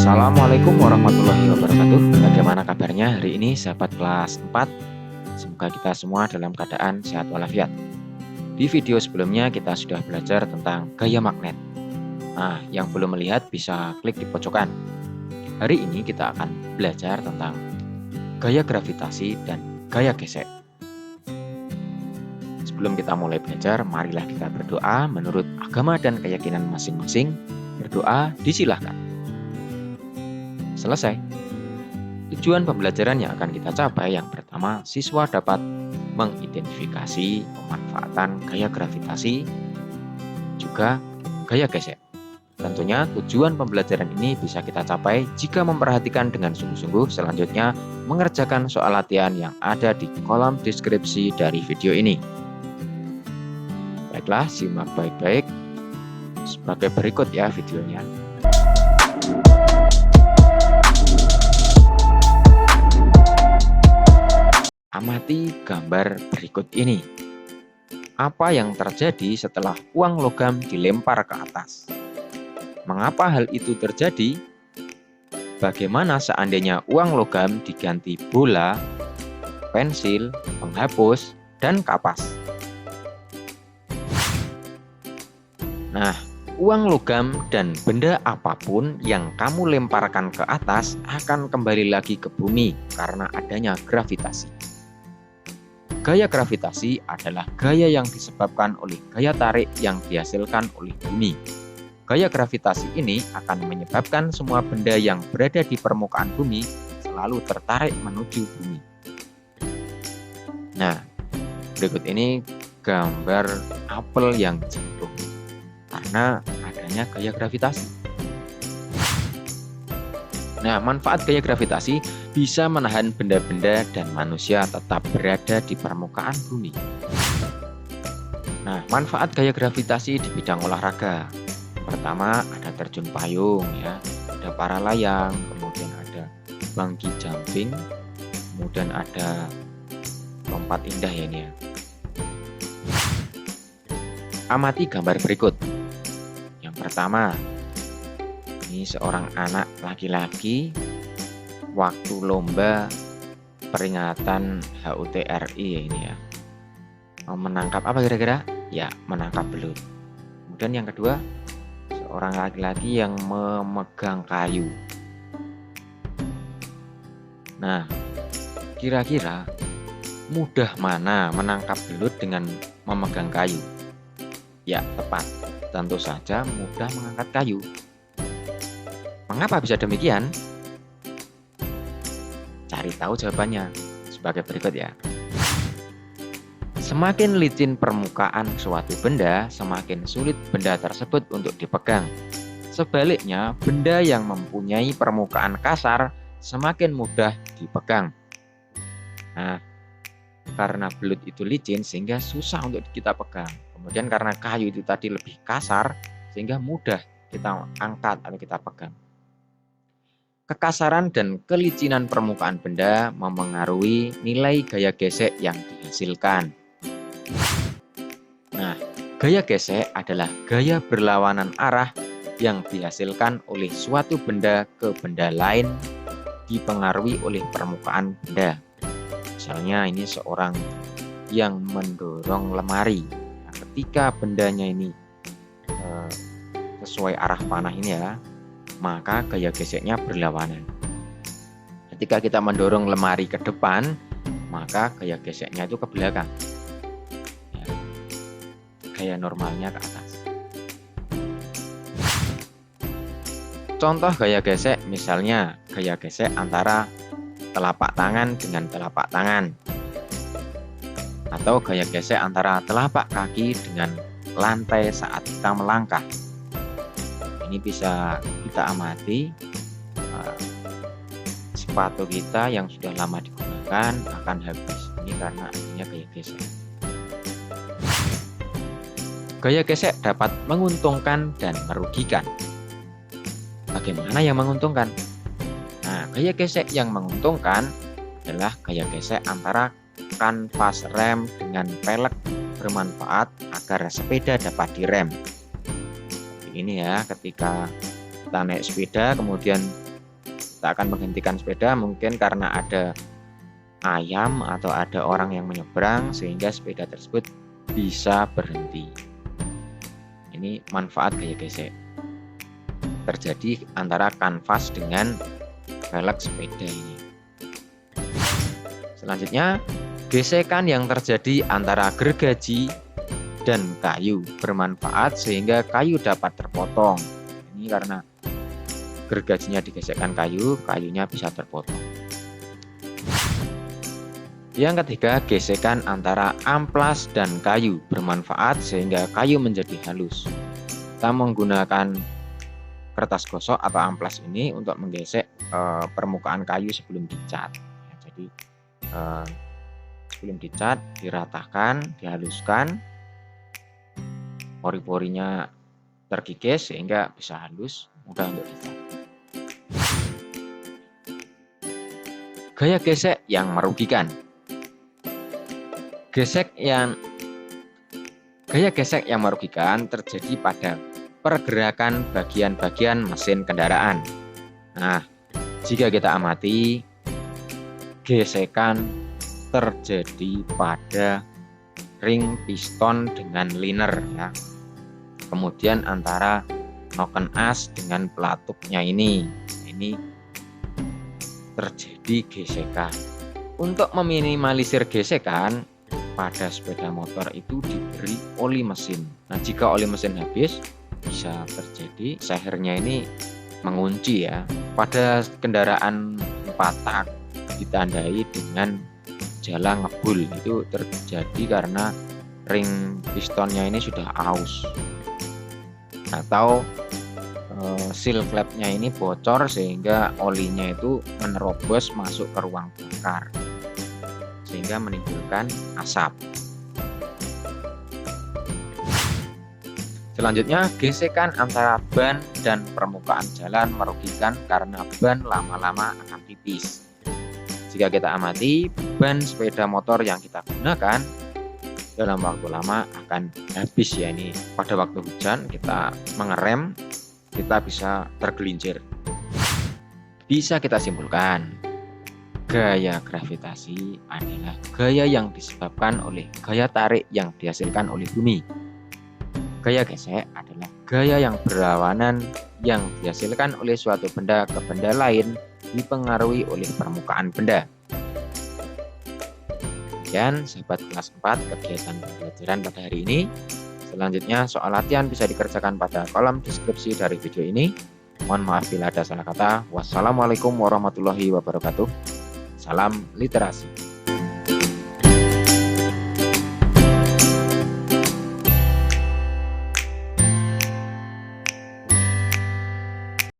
Assalamualaikum warahmatullahi wabarakatuh. Bagaimana kabarnya hari ini sahabat kelas 4? Semoga kita semua dalam keadaan sehat walafiat. Di video sebelumnya kita sudah belajar tentang gaya magnet. Nah, yang belum melihat bisa klik di pojokan. Hari ini kita akan belajar tentang gaya gravitasi dan gaya gesek. Sebelum kita mulai belajar, marilah kita berdoa menurut agama dan keyakinan masing-masing. Berdoa disilahkan. Selesai. Tujuan pembelajaran yang akan kita capai yang pertama, siswa dapat mengidentifikasi pemanfaatan gaya gravitasi, juga gaya gesek. Tentunya tujuan pembelajaran ini bisa kita capai jika memperhatikan dengan sungguh-sungguh, selanjutnya mengerjakan soal latihan yang ada di kolom deskripsi dari video ini. Baiklah, simak baik-baik sebagai berikut ya videonya. Amati gambar berikut ini. Apa yang terjadi setelah uang logam dilempar ke atas? Mengapa hal itu terjadi? Bagaimana seandainya uang logam diganti bola, pensil, penghapus, dan kapas? Nah, uang logam dan benda apapun yang kamu lemparkan ke atas akan kembali lagi ke bumi karena adanya gravitasi. Gaya gravitasi adalah gaya yang disebabkan oleh gaya tarik yang dihasilkan oleh bumi. Gaya gravitasi ini akan menyebabkan semua benda yang berada di permukaan bumi selalu tertarik menuju bumi. Nah, berikut ini gambar apel yang jatuh karena adanya gaya gravitasi. Nah, manfaat gaya gravitasi bisa menahan benda-benda dan manusia tetap berada di permukaan bumi. Nah, manfaat gaya gravitasi di bidang olahraga. Pertama, ada terjun payung ya, ada para layang, kemudian ada bungee jumping, kemudian ada lompat indah ya ini ya. Amati gambar berikut. Yang pertama, ini seorang anak laki-laki waktu lomba peringatan HUT RI ya ini ya. Menangkap apa kira-kira? Ya, menangkap belut. Kemudian yang kedua, seorang laki-laki yang memegang kayu. Nah, kira-kira mudah mana menangkap belut dengan memegang kayu? Ya, tepat. Tentu saja mudah mengangkat kayu. Mengapa bisa demikian? Cari tahu jawabannya sebagai berikut ya. Semakin licin permukaan suatu benda, semakin sulit benda tersebut untuk dipegang. Sebaliknya, benda yang mempunyai permukaan kasar semakin mudah dipegang. Nah, karena belut itu licin sehingga susah untuk kita pegang. Kemudian karena kayu itu tadi lebih kasar sehingga mudah kita angkat atau kita pegang. Kekasaran dan kelicinan permukaan benda memengaruhi nilai gaya gesek yang dihasilkan. Nah, gaya gesek adalah gaya berlawanan arah yang dihasilkan oleh suatu benda ke benda lain dipengaruhi oleh permukaan benda. Misalnya ini seorang yang mendorong lemari. Nah, ketika bendanya ini sesuai arah panah ini ya, maka gaya geseknya berlawanan. Ketika kita mendorong lemari ke depan, maka gaya geseknya itu ke belakang. Ya, gaya normalnya ke atas. Contoh gaya gesek misalnya gaya gesek antara telapak tangan dengan telapak tangan. Atau gaya gesek antara telapak kaki dengan lantai saat kita melangkah. Ini bisa kita amati sepatu kita yang sudah lama digunakan akan habis. Ini karena adanya gaya gesek. Gaya gesek dapat menguntungkan dan merugikan. Bagaimana yang menguntungkan? Nah, gaya gesek yang menguntungkan adalah gaya gesek antara kanvas rem dengan pelek bermanfaat agar sepeda dapat direm. Ini ya, ketika kita naik sepeda kemudian Kita akan menghentikan sepeda mungkin karena ada ayam atau ada orang yang menyeberang sehingga sepeda tersebut bisa berhenti. Ini manfaat gaya gesek. Terjadi antara kanvas dengan velg sepeda ini. Selanjutnya, gesekan yang terjadi antara gergaji dan kayu bermanfaat sehingga kayu dapat terpotong. Ini karena gergajinya digesekkan kayu, kayunya bisa terpotong. Yang ketiga, gesekan antara amplas dan kayu bermanfaat sehingga kayu menjadi halus. Kita menggunakan kertas gosok atau amplas ini untuk menggesek permukaan kayu sebelum dicat. Jadi sebelum dicat diratakan, dihaluskan, pori-porinya terkikis sehingga bisa halus, mudah untuk dicat. Gaya gesek yang merugikan. Gaya gesek yang merugikan terjadi pada pergerakan bagian-bagian mesin kendaraan. Nah, jika kita amati, gesekan terjadi pada ring piston dengan liner ya. Kemudian antara noken as dengan pelatuknya ini terjadi gesekan. Untuk meminimalisir gesekan, pada sepeda motor itu diberi oli mesin. Nah, jika oli mesin habis, bisa terjadi sehernya ini mengunci ya. Pada kendaraan 4 tak ditandai dengan jala ngebul, itu terjadi karena ring pistonnya ini sudah aus. Atau seal flapnya ini bocor sehingga olinya itu menerobos masuk ke ruang bongkar sehingga menimbulkan asap. Selanjutnya, gesekan antara ban dan permukaan jalan merugikan karena ban lama-lama akan tipis. Jika kita amati, ban sepeda motor yang kita gunakan dalam waktu lama akan habis ya. Ini pada waktu hujan kita mengerem, kita bisa tergelincir. Bisa kita simpulkan, gaya gravitasi adalah gaya yang disebabkan oleh gaya tarik yang dihasilkan oleh bumi. Gaya gesek adalah gaya yang berlawanan yang dihasilkan oleh suatu benda ke benda lain dipengaruhi oleh permukaan benda. Demikian sahabat kelas 4 kegiatan pembelajaran pada hari ini. Selanjutnya soal latihan bisa dikerjakan pada kolom deskripsi dari video ini. Mohon maaf bila ada salah kata. Wassalamualaikum warahmatullahi wabarakatuh. Salam literasi.